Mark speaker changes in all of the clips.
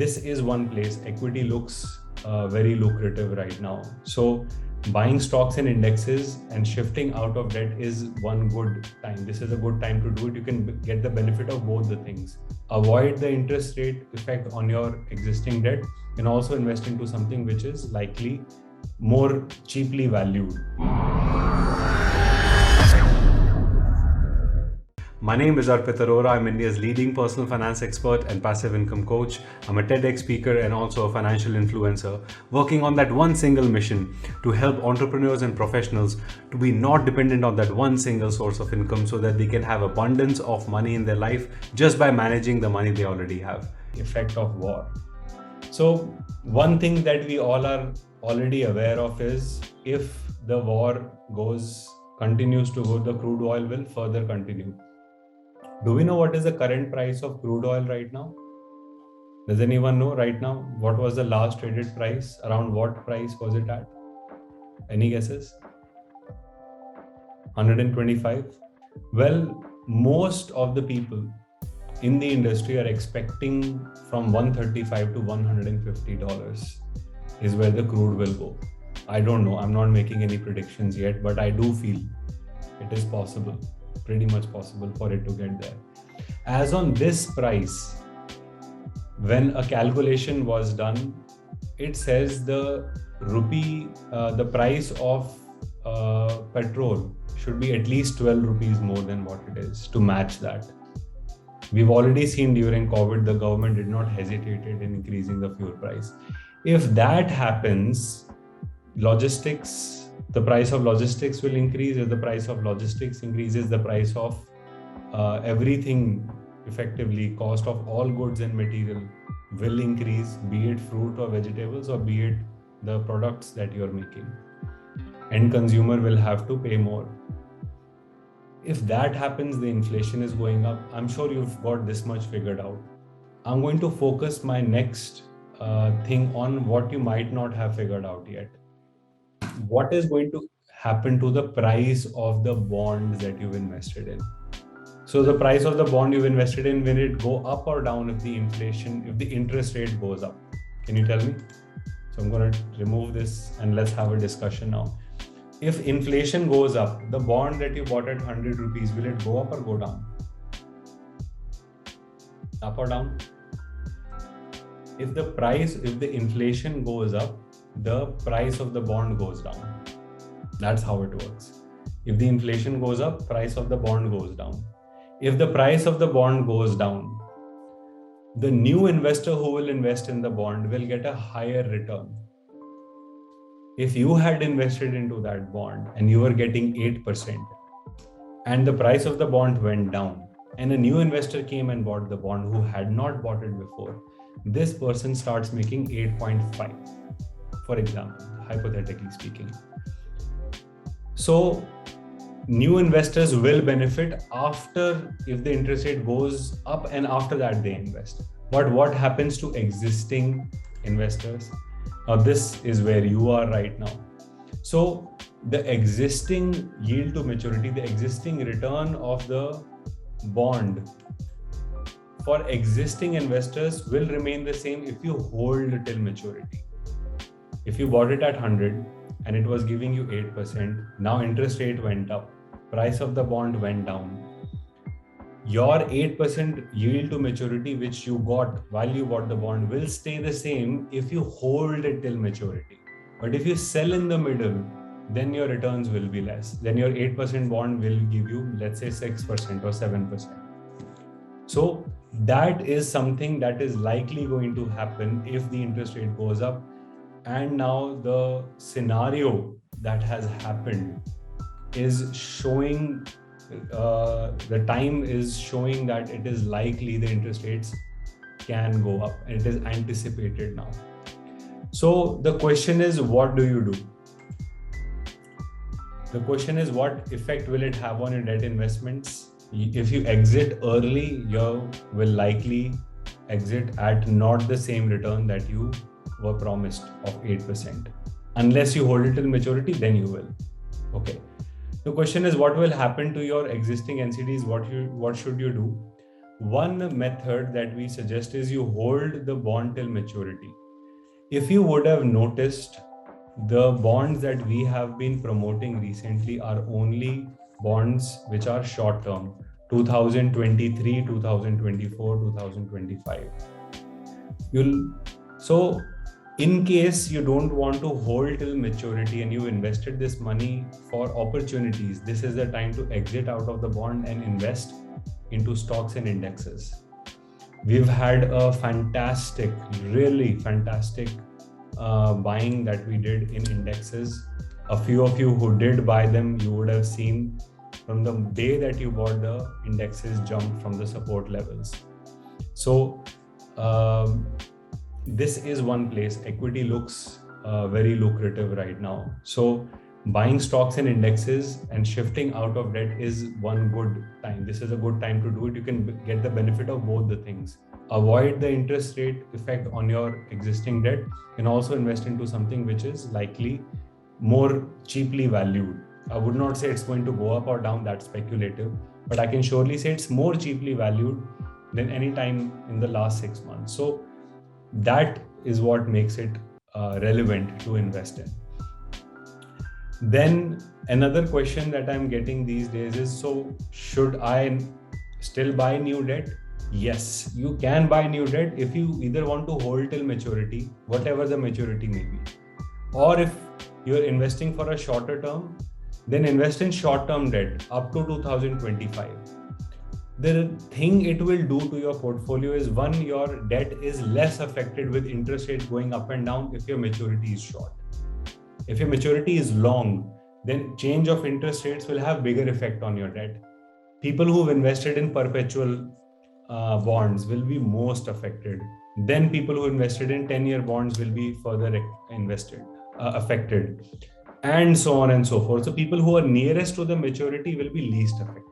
Speaker 1: this is one place. Equity looks very lucrative right now. So buying stocks and indexes and shifting out of debt is one good time. This is a good time to do it. You can get the benefit of both the things. Avoid the interest rate effect on your existing debt and also invest into something which is likely more cheaply valued. My name is Arpit Arora. I'm India's leading personal finance expert and passive income coach. I'm a TEDx speaker and also a financial influencer, working on that one single mission to help entrepreneurs and professionals to be not dependent on that one single source of income so that they can have abundance of money in their life just by managing the money they already have. Effect of war. So one thing that we all are already aware of is if the war continues to go, the crude oil will further continue. Do we know what is the current price of crude oil right now? Does anyone know right now? What was the last traded price? Around what price was it at? Any guesses? 125? Well, most of the people in the industry are expecting from $135 to $150 is where the crude will go. I don't know. I'm not making any predictions yet, but I do feel it is possible. Pretty much possible for it to get there. As on this price, when a calculation was done, it says the price of petrol should be at least 12 rupees more than what it is to match that. We've already seen during COVID, the government did not hesitate in increasing the fuel price. If that happens, the price of logistics will increase. If the price of logistics increases, the price of everything, effectively cost of all goods and material will increase, be it fruit or vegetables or be it the products that you're making. End consumer will have to pay more. If that happens, the inflation is going up. I'm sure you've got this much figured out. I'm going to focus my next thing on what you might not have figured out yet. What is going to happen to the price of the bonds that you've invested in? So the price of the bond you've invested in, will it go up or down if the interest rate goes up? Can you tell me? So I'm going to remove this and let's have a discussion now. If inflation goes up, the bond that you bought at 100 rupees, will it go up or go down? Up or down? If the inflation goes up, the price of the bond goes down. That's how it works. If the inflation goes up, price of the bond goes down. If the price of the bond goes down, the new investor who will invest in the bond will get a higher return. If you had invested into that bond and you were getting 8% and the price of the bond went down and a new investor came and bought the bond who had not bought it before, this person starts making 8.5. For example, hypothetically speaking. So new investors will benefit if the interest rate goes up and after that they invest. But what happens to existing investors? Now this is where you are right now. So the existing yield to maturity, the existing return of the bond for existing investors will remain the same if you hold till maturity. If you bought it at 100 and it was giving you 8%, now interest rate went up, price of the bond went down. Your 8% yield to maturity which you got while you bought the bond will stay the same if you hold it till maturity. But if you sell in the middle, then your returns will be less. Then your 8% bond will give you, let's say 6% or 7%. So that is something that is likely going to happen if the interest rate goes up. And now the scenario that has happened is showing, the time is showing that it is likely the interest rates can go up. It is anticipated now. So the question is, what do you do? The question is, what effect will it have on your debt investments? If you exit early, you will likely exit at not the same return that you were promised of 8%. Unless you hold it till maturity, then you will. Okay. The question is, what will happen to your existing NCDs? What should you do? one method that we suggest is you hold the bond till maturity. If you would have noticed, the bonds that we have been promoting recently are only bonds which are short term, 2023, 2024, 2025. So in case you don't want to hold till maturity and you invested this money for opportunities, this is the time to exit out of the bond and invest into stocks and indexes. We've had a fantastic, really fantastic buying that we did in indexes. A few of you who did buy them, you would have seen from the day that you bought, the indexes jump from the support levels. So this is one place. Equity looks very lucrative right now. So buying stocks and indexes and shifting out of debt is one good time. This is a good time to do it. You can get the benefit of both the things. Avoid the interest rate effect on your existing debt and also invest into something which is likely more cheaply valued. I would not say it's going to go up or down, that's speculative, but I can surely say it's more cheaply valued than any time in the last 6 months. So that is what makes it relevant to invest in. Then another question that I'm getting these days is, so should I still buy new debt? Yes, you can buy new debt if you either want to hold till maturity, whatever the maturity may be, or if you're investing for a shorter term, then invest in short-term debt up to 2025. The thing it will do to your portfolio is, one, your debt is less affected with interest rates going up and down if your maturity is short. If your maturity is long, then change of interest rates will have bigger effect on your debt. People who've invested in perpetual bonds will be most affected. Then people who invested in 10-year bonds will be further affected, and so on and so forth. So people who are nearest to the maturity will be least affected.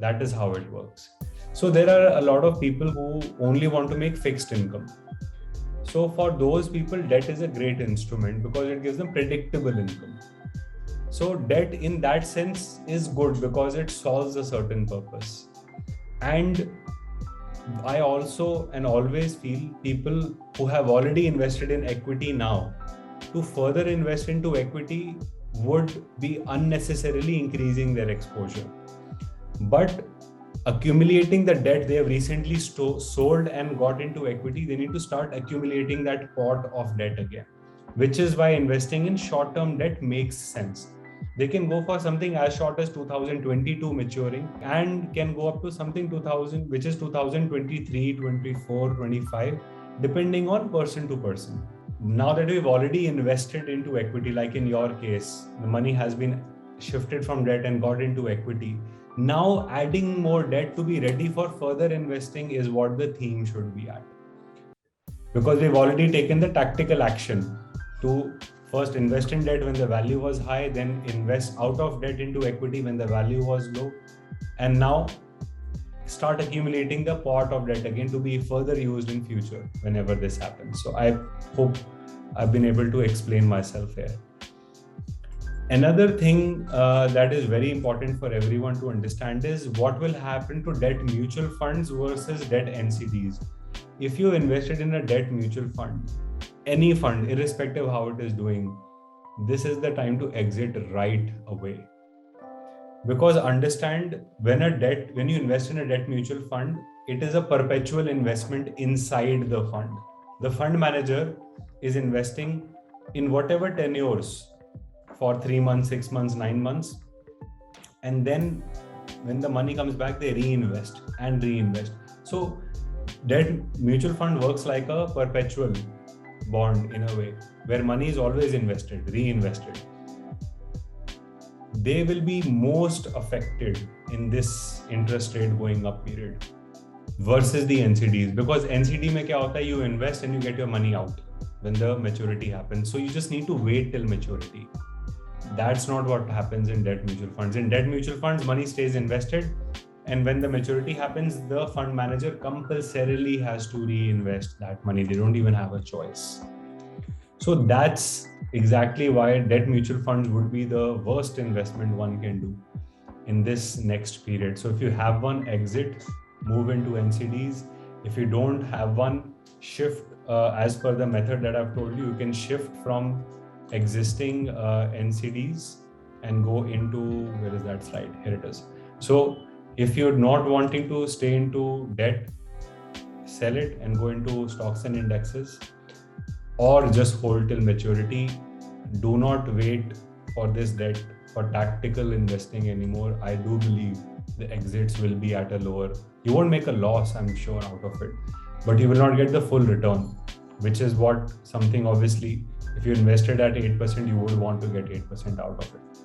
Speaker 1: That is how it works. So there are a lot of people who only want to make fixed income. So for those people, debt is a great instrument because it gives them predictable income. So debt in that sense is good because it solves a certain purpose. And I also and always feel people who have already invested in equity now, to further invest into equity would be unnecessarily increasing their exposure. But accumulating the debt they have recently sold and got into equity, they need to start accumulating that pot of debt again, which is why investing in short-term debt makes sense. They can go for something as short as 2022 maturing and can go up to something 2000, which is 2023, 24, 25, depending on person to person. Now that we've already invested into equity, like in your case, the money has been shifted from debt and got into equity. Now adding more debt to be ready for further investing is what the theme should be at. Because we've already taken the tactical action to first invest in debt when the value was high, then invest out of debt into equity when the value was low, and now start accumulating the pot of debt again to be further used in future whenever this happens. So I hope I've been able to explain myself here. Another thing that is very important for everyone to understand is what will happen to debt mutual funds versus debt NCDs. If you invested in a debt mutual fund, any fund, irrespective of how it is doing, this is the time to exit right away. Because understand, when you invest in a debt mutual fund, it is a perpetual investment inside the fund. The fund manager is investing in whatever tenures for 3 months, 6 months, 9 months. And then when the money comes back, they reinvest and reinvest. So debt mutual fund works like a perpetual bond in a way, where money is always invested, reinvested. They will be most affected in this interest rate going up period versus the NCDs, because NCD mein kya hota hai, you invest and you get your money out when the maturity happens. So you just need to wait till maturity. That's not what happens in debt mutual funds. In debt mutual funds, money stays invested, and when the maturity happens, the fund manager compulsorily has to reinvest that money. They don't even have a choice. So that's exactly why debt mutual funds would be the worst investment one can do in this next period. So if you have one, exit move into NCDs. If you don't have one, shift as per the method that I've told you. You can shift from existing NCDs and go into, where is that slide? Here it is. So if you're not wanting to stay into debt, sell it and go into stocks and indexes, or just hold till maturity. Do not wait for this debt for tactical investing anymore. I do believe the exits will be at a lower, you won't make a loss, I'm sure, out of it, but you will not get the full return, which is what something, obviously, if you invested at 8%, you would want to get 8% out of it.